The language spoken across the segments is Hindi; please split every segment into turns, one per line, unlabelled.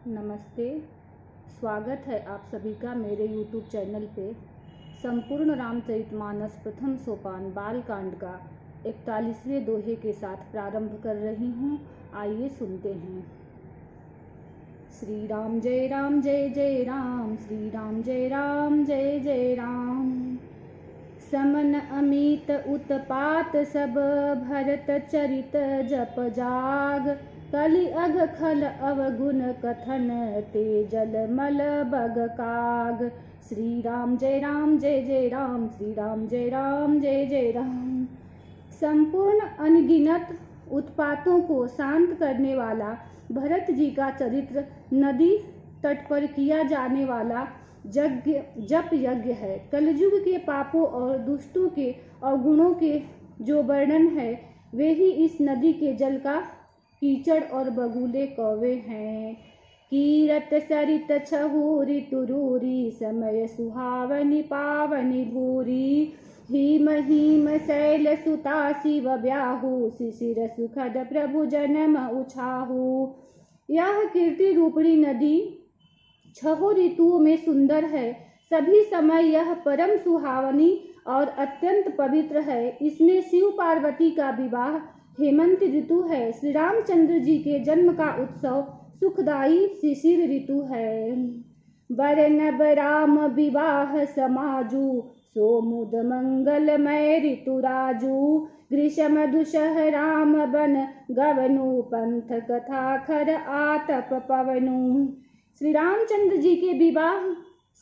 नमस्ते। स्वागत है आप सभी का मेरे YouTube चैनल पे। संपूर्ण रामचरितमानस प्रथम सोपान बालकांड का 41वें दोहे के साथ प्रारंभ कर रही हूँ। आइए सुनते हैं। श्री राम जय जय राम, श्री राम जय जय राम। समन अमित उत्पात सब, भरत चरित जप जाग। कलि अघ खल अवगुण कथन, ते जल मल बग काग। श्री राम जय जय राम, श्री राम जय जय राम। संपूर्ण अनगिनत उत्पातों को शांत करने वाला भरत जी का चरित्र नदी तट पर किया जाने वाला जप यज्ञ है। कलयुग के पापों और दुष्टों के अवगुणों के जो वर्णन है, वे ही इस नदी के जल का कीचड़ और बगुले कौवे हैं। कीरत सरित छहु ऋतुरूरी, समय सुहावनी पावनी भूरी। हिम हिम शैल सुता शिव ब्याहु, शिशिर सुखद प्रभु जन्म उछाहु। यह कीर्ति रूपणी नदी छहों ऋतुओं में सुंदर है। सभी समय यह परम सुहावनी और अत्यंत पवित्र है। इसमें शिव पार्वती का विवाह हेमंत ऋतु है। श्री रामचंद्र जी के जन्म का उत्सव सुखदायी शिशिर ऋतु है। बरनब राम विवाह समाजु, सोमुद मंगलमय ऋतु राजू। ग्रीष्म दुषह राम बन गवनु, पंथ कथा खर आतप पवनु। श्री रामचंद्र जी के विवाह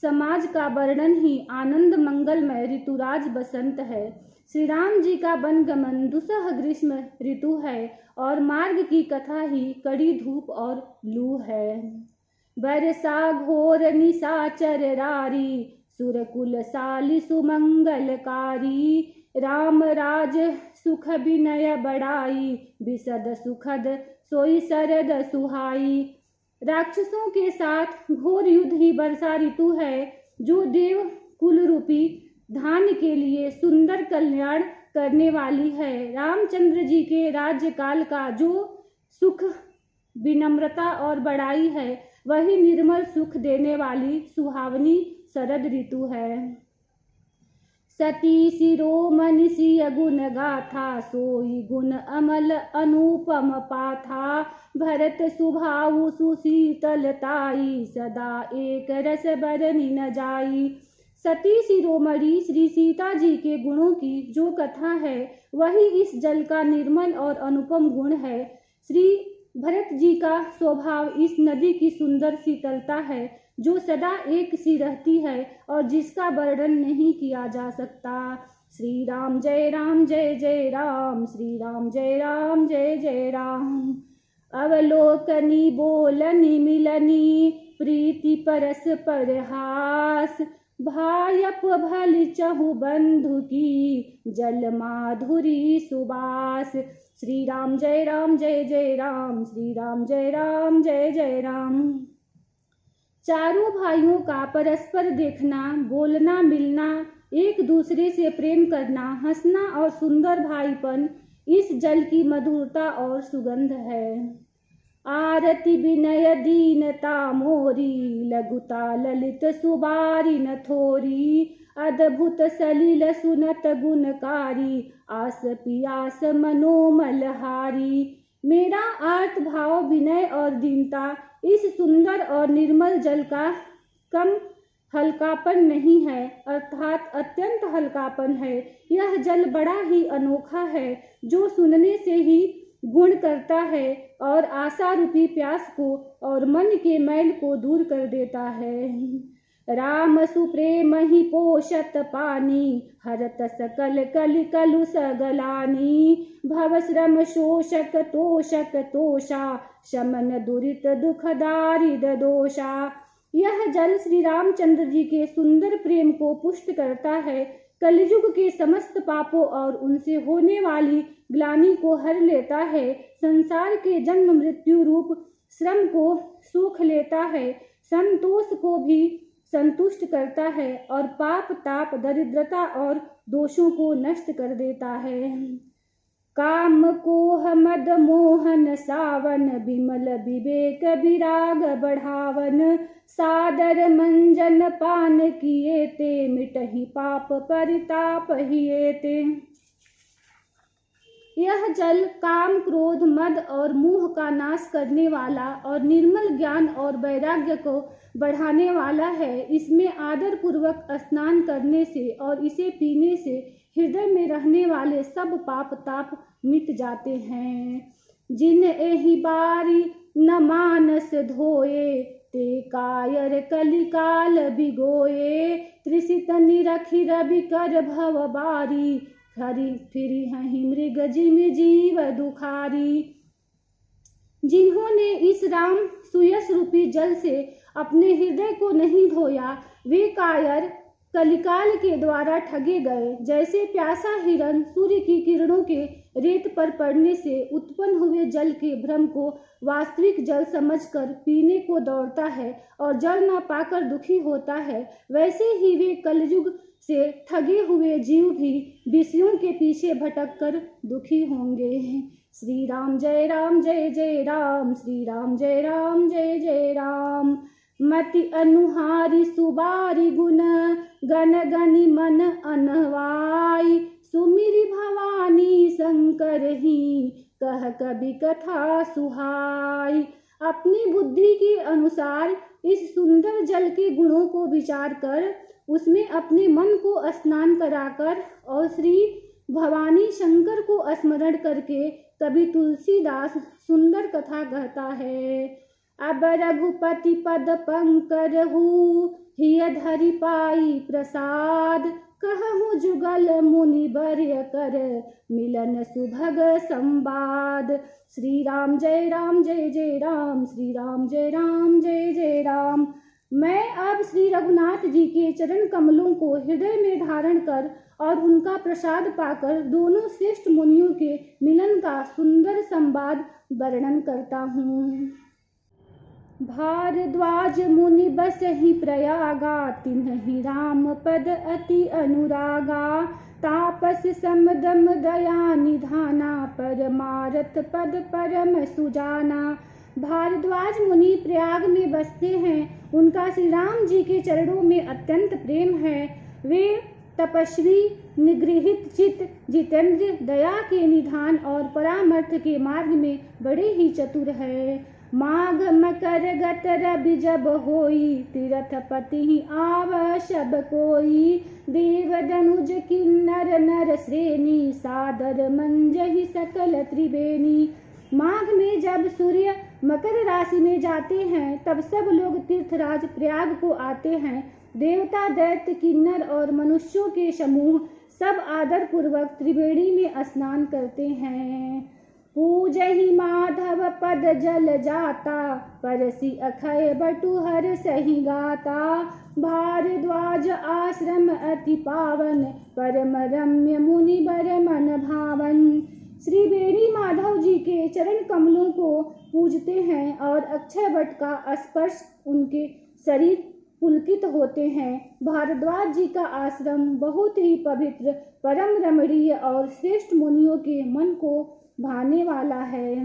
समाज का वर्णन ही आनंद मंगलमय ऋतुराज बसंत है। श्री राम जी का वनगमन दुसह ग्रीष्म ऋतु है और मार्ग की कथा ही कड़ी धूप और लू है। बरसा घोर निशाचर रारी, सुरकुल साली सुमंगलकारी। राम राज सुख विनय बड़ाई, विशद सुखद सोई शरद सुहाई। राक्षसों के साथ घोर युद्ध ही वर्षा ऋतु है, जो देव कुल रूपी धान के लिए सुंदर कल्याण करने वाली है। रामचंद्र जी के राज्य काल का जो सुख विनम्रता और बड़ाई है, वही निर्मल सुख देने वाली सुहावनी शरद ऋतु है। सती शिरोमणि सिय गुण गाथा, सोई गुण अमल अनुपम पाथा। भरत सुभाऊ सुशीतलताई, सदा एक रस बरनि न जाई। सती शिरोमणि श्री सीता जी के गुणों की जो कथा है, वही इस जल का निर्मल और अनुपम गुण है। श्री भरत जी का स्वभाव इस नदी की सुंदर शीतलता है, जो सदा एक सी रहती है और जिसका वर्णन नहीं किया जा सकता। श्री राम जय जय राम, श्री राम जय जय राम। अवलोकनी बोलनी मिलनी, प्रीति परस परहास। भायप भल चहु बंधु की, जल माधुरी सुबास। श्री राम जय जय राम, श्री राम जय जय राम। चारों भाइयों का परस्पर देखना, बोलना मिलना, एक दूसरे से प्रेम करना, हंसना और सुंदर भाईपन इस जल की मधुरता और सुगंध है। आरती विनय दीनता मोरी, लघुता ललित सुबारी न थोरी। अद्भुत सलिल सुनत गुणकारी, आस पियास मनोमलहारी। मेरा आर्त भाव विनय और दीनता इस सुंदर और निर्मल जल का कम हल्कापन नहीं है, अर्थात अत्यंत हल्कापन है। यह जल बड़ा ही अनोखा है, जो सुनने से ही गुण करता है और आशा रूपी प्यास को और मन के मैल को दूर कर देता है। राम सुप्रेम ही पोषत पानी, हरत सकल कलि कलु सगलानी। भव श्रम शोषक तोषक तोषा, शमन दुरित दुख दारिद दोषा। यह जल श्री रामचंद्र जी के सुंदर प्रेम को पुष्ट करता है, कलयुग के समस्त पापों और उनसे होने वाली ग्लानि को हर लेता है, संसार के जन्म मृत्यु रूप श्रम को सूख लेता है, संतोष को भी संतुष्ट करता है और पाप ताप दरिद्रता और दोषों को नष्ट कर देता है। काम कोह मद मोहन सावन, बिमल विवेक विराग बढ़ावन। सादर मंजन पान किए ते, मिटहि पाप परिताप हिए ते। यह जल काम, क्रोध, मद और मोह का नाश करने वाला और निर्मल ज्ञान और वैराग्य को बढ़ाने वाला है। इसमें आदर पूर्वक स्नान करने से और इसे पीने से हृदय में रहने वाले सब पाप ताप मिट जाते हैं। जिन एहि बारी न मानस धोए, ते कायर कलिकाल बिगोए। त्रिसित निरखि रवि कर भव बारी, हरि फिरि हहि मृग जिम जीव दुखारी। जिन्होंने इस राम सुयस रूपी जल से अपने हृदय को नहीं धोया, वे कायर कलिकाल के द्वारा ठगे गए। जैसे प्यासा हिरण सूर्य की किरणों के रेत पर पड़ने से उत्पन्न हुए जल के भ्रम को वास्तविक जल समझकर पीने को दौड़ता है और जल न पाकर दुखी होता है, वैसे ही वे कलयुग से ठगे हुए जीव भी विषयों के पीछे भटक कर दुखी होंगे। श्री राम जय राम जय जय राम, श्री राम जय राम जय जय राम। मति अनुहारी सुबारी गुण, गण गनि मन अनवाई। सुमिरि भवानी शंकर ही, कह कवि कथा सुहाई। अपनी बुद्धि के अनुसार इस सुंदर जल के गुणों को विचार कर उसमें अपने मन को स्नान कराकर और श्री भवानी शंकर को स्मरण करके कवि तुलसीदास सुंदर कथा कहता है। अब रघुपति पद पंकरहु, हिय धरि पाई प्रसाद। कहूँ जुगल मुनि बर्य कर, मिलन सुभग संवाद। श्री राम जय राम जय जय राम, श्री राम जय राम जय जय राम। मैं अब श्री रघुनाथ जी के चरण कमलों को हृदय में धारण कर और उनका प्रसाद पाकर दोनों श्रेष्ठ मुनियों के मिलन का सुंदर संवाद वर्णन करता हूँ। भारद्वाज मुनि बसहि प्रयागा, तिन्हि राम पद अति अनुरागा। तापस समदम दया निधाना, परमारथ पद परम सुजाना। भारद्वाज मुनि प्रयाग में बसते हैं, उनका श्री राम जी के चरणों में अत्यंत प्रेम है। वे तपस्वी, निगृहित चित, जितेंद्र, दया के निधान और परामर्थ के मार्ग में बड़े ही चतुर है। माघ मकर गत रवि जब होई, तीरथ पति आव सब कोई। देव दनुज किन्नर नर श्रेणी, सादर मंजहि सकल त्रिवेणी। माघ में जब सूर्य मकर राशि में जाते हैं, तब सब लोग तीर्थराज प्रयाग को आते हैं। देवता, दैत्य, किन्नर और मनुष्यों के समूह सब आदर पूर्वक त्रिवेणी में स्नान करते हैं। पूजहि माधव पद जल जाता, परसी अखय बटु हर सही गाता। भारद्वाज आश्रम अति पावन, परम रम्य मुनि बर मन भावन। श्री बेणी माधव जी के चरण कमलों को पूजते हैं और अक्षय वट का स्पर्श उनके शरीर पुलकित होते हैं। भारद्वाज जी का आश्रम बहुत ही पवित्र, परम रमणीय और श्रेष्ठ मुनियों के मन को भाने वाला है।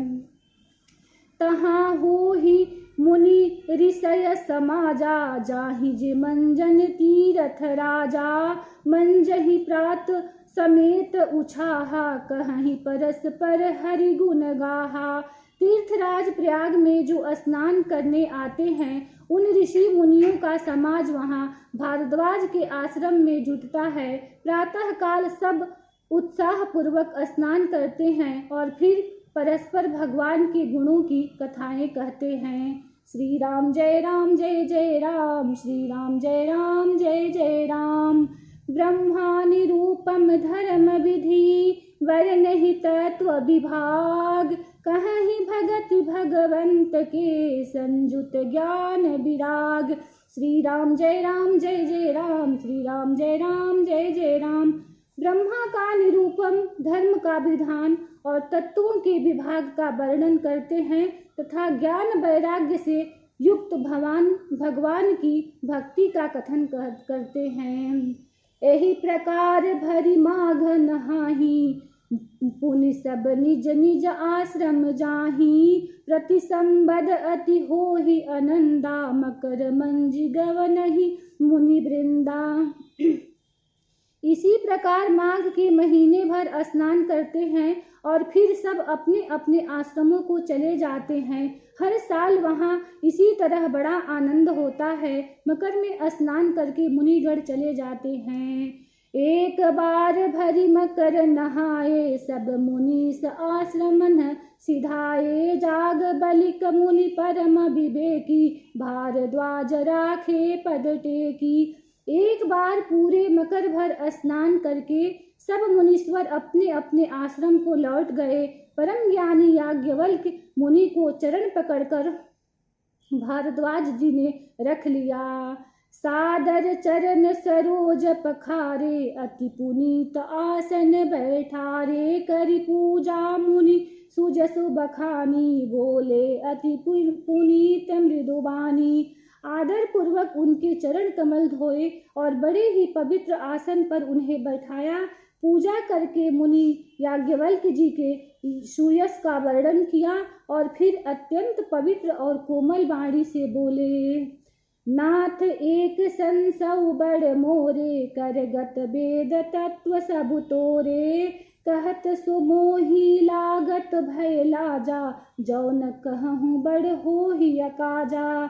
तहाँ हो ही मुनि ऋषय समाजा, जाहि जे मंजन तीरथ राजा। मंजहि प्रात समेत उछाहा, कहीं परस्पर हरि गुण गाहा। तीर्थराज प्रयाग में जो स्नान करने आते हैं, उन ऋषि मुनियों का समाज वहाँ भारद्वाज के आश्रम में जुटता है। प्रातः काल सब उत्साह पूर्वक स्नान करते हैं और फिर परस्पर भगवान के गुणों की कथाएं कहते हैं। श्री राम जय राम जय जय राम, श्री राम जय राम जय जय राम। ब्रह्मा निरूपम धर्म विधि, वर्णहि तत्व विभाग। कहीं भगति भगवंत के, संजुत ज्ञान विराग। श्री राम जय राम जय जय राम, श्री राम जय राम जय जय राम। ब्रह्मा का निरूपम, धर्म का विधान और तत्वों के विभाग का वर्णन करते हैं तथा ज्ञान वैराग्य से युक्त भगवान की भक्ति का कथन करते हैं। यही प्रकार भरी माघ नहाही, पुनि सब निज निज आश्रम जाहि, प्रति संबद अति होहि आनंदा, मकर मंजि गवनहि मुनि वृंदा। इसी प्रकार माघ के महीने भर स्नान करते हैं और फिर सब अपने अपने आश्रमों को चले जाते हैं। हर साल वहाँ इसी तरह बड़ा आनंद होता है। मकर में स्नान करके मुनिगण चले जाते हैं। एक बार भरी मकर नहाए, सब मुनीस आश्रमन सिधाए, जाग बलिक मुनि परम विवेकी, भारद्वाज राखे पद टेकी। एक बार पूरे मकर भर स्नान करके सब मुनीश्वर अपने अपने आश्रम को लौट गए। परम ज्ञानी याज्ञवल्क मुनि को चरण पकड़कर भारद्वाज जी ने रख लिया। सादर चरण सरोज पखारे, अति पुनीत आसन बैठारे, करि पूजा मुनि सुजसु बखानी, बोले अति पुनीत मृदुबानी। आदर पूर्वक उनके चरण कमल धोए और बड़े ही पवित्र आसन पर उन्हें बैठाया। पूजा करके मुनि याज्ञवल्क जी के सुयश का वर्णन किया और फिर अत्यंत पवित्र और कोमल वाणी से बोले, नाथ एक संसौ बड़ मोरे, करगत वेद तत्व सब तोरे, कहत सुमोही लागत भय लाजा, जौन कहूँ बड़ होहि अकाजा।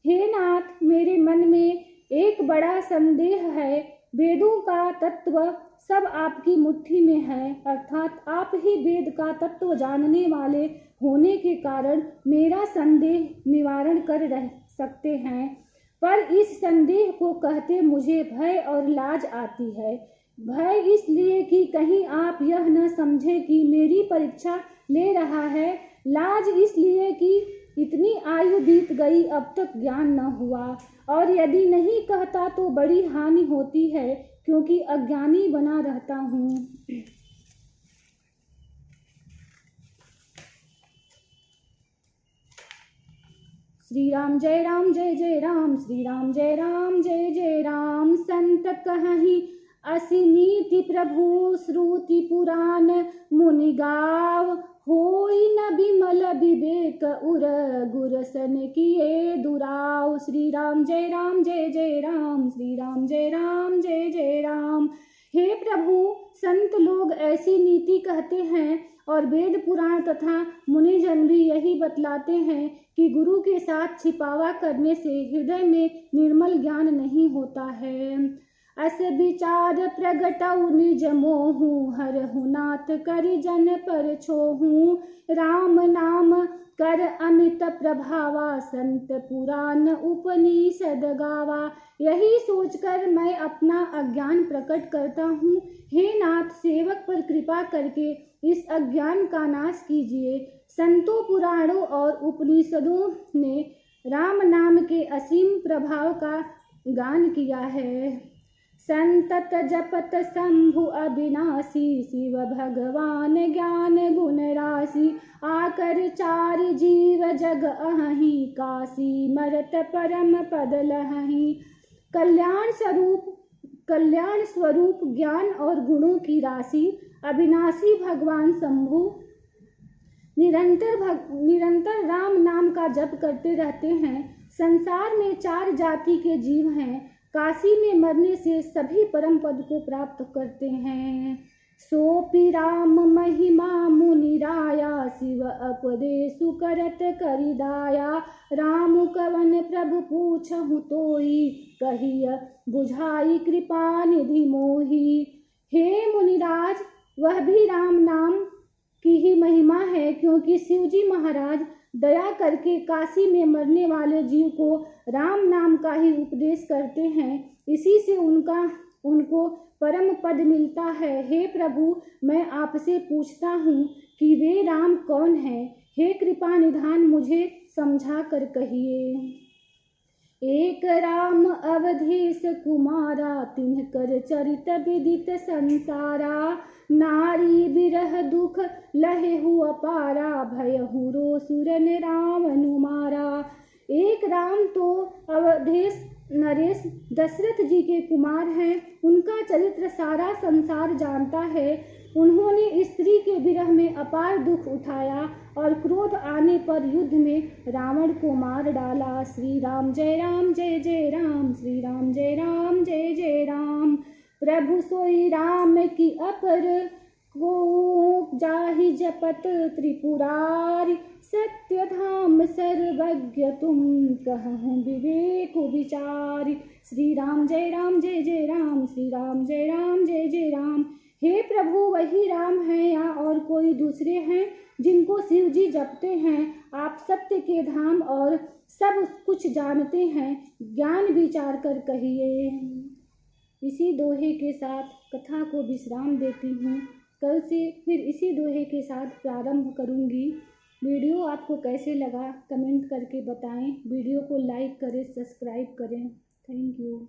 हे नाथ, मेरे मन में एक बड़ा संदेह है। वेदों का तत्व सब आपकी मुट्ठी में है, अर्थात आप ही वेद का तत्व जानने वाले होने के कारण मेरा संदेह निवारण कर रह सकते हैं। पर इस संदेह को कहते मुझे भय और लाज आती है। भय इसलिए कि कहीं आप यह न समझे कि मेरी परीक्षा ले रहा है, लाज इसलिए कि इतनी आयु बीत गई अब तक ज्ञान न हुआ, और यदि नहीं कहता तो बड़ी हानि होती है क्योंकि अज्ञानी बना रहता हूँ। श्री राम जय जय राम, श्री राम जय जय राम। संत कहहि असि नीति प्रभु, श्रुति पुराण मुनि गाव, होई न बिमल विवेक उर, गुरसन किए दुराव। श्री राम जय जय राम, श्री राम जय राम। हे प्रभु, संत लोग ऐसी नीति कहते हैं और वेद पुराण तथा मुनिजन भी यही बतलाते हैं कि गुरु के साथ छिपावा करने से हृदय में निर्मल ज्ञान नहीं होता है। अस विचार प्रगटऊ निज मोहु, हरहु नाथ करि जन पर छोहु, राम नाम कर अमित प्रभावा, संत पुराण उपनिषद गावा। यही सोचकर मैं अपना अज्ञान प्रकट करता हूँ। हे नाथ, सेवक पर कृपा करके इस अज्ञान का नाश कीजिए। संतों, पुराणों और उपनिषदों ने राम नाम के असीम प्रभाव का गान किया है। संतत जपत शंभु अविनाशी, शिव भगवान ज्ञान गुण राशि, आकर चार जीव जग अहि, काशी मरत परम पद लहहि। कल्याण स्वरूप ज्ञान और गुणों की राशि अविनाशी भगवान शंभु निरंतर राम नाम का जप करते रहते हैं। संसार में 4 जाति के जीव हैं। काशी में मरने से सभी परम पद को प्राप्त करते हैं। सोपि राम महिमा मुनि राया, शिव उपदेशु करत करिदाया, राम कवन प्रभु पूछहु तोई, कहिय बुझाई कृपा निधि मोही। हे मुनिराज, वह भी राम नाम की ही महिमा है, क्योंकि शिवजी महाराज दया करके काशी में मरने वाले जीव को राम नाम का ही उपदेश करते हैं। इसी से उनको परम पद मिलता है। हे प्रभु, मैं आपसे पूछता हूँ कि वे राम कौन हैं? हे कृपा निधान, मुझे समझा कर कहिए। एक राम अवधेश कुमारा, तिनकर चरित विदित संसारा, नारी विरह दुख लहेहु अपारा, भयहु रोसुरन राम अनुमारा। एक राम तो अवधेश नरेश दशरथ जी के कुमार हैं। उनका चरित्र सारा संसार जानता है। उन्होंने स्त्री के विरह में अपार दुख उठाया और क्रोध आने पर युद्ध में रावण को मार डाला। श्री राम जय राम, श्री राम जय जय राम। प्रभु सोई राम की अपर को जाहि जपत त्रिपुरारि। सत्य धाम सर्वज्ञ तुम कहूँ विवेक विचारि। श्री राम जय राम, श्री राम जय जय राम। हे प्रभु, वही राम हैं या और कोई दूसरे हैं जिनको शिव जी जपते हैं? आप सत्य के धाम और सब कुछ जानते हैं, ज्ञान विचार कर कहिए। इसी दोहे के साथ कथा को विश्राम देती हूँ। कल से फिर इसी दोहे के साथ प्रारंभ करूँगी। वीडियो आपको कैसे लगा कमेंट करके बताएं। वीडियो को लाइक करें, सब्सक्राइब करें। Thank you.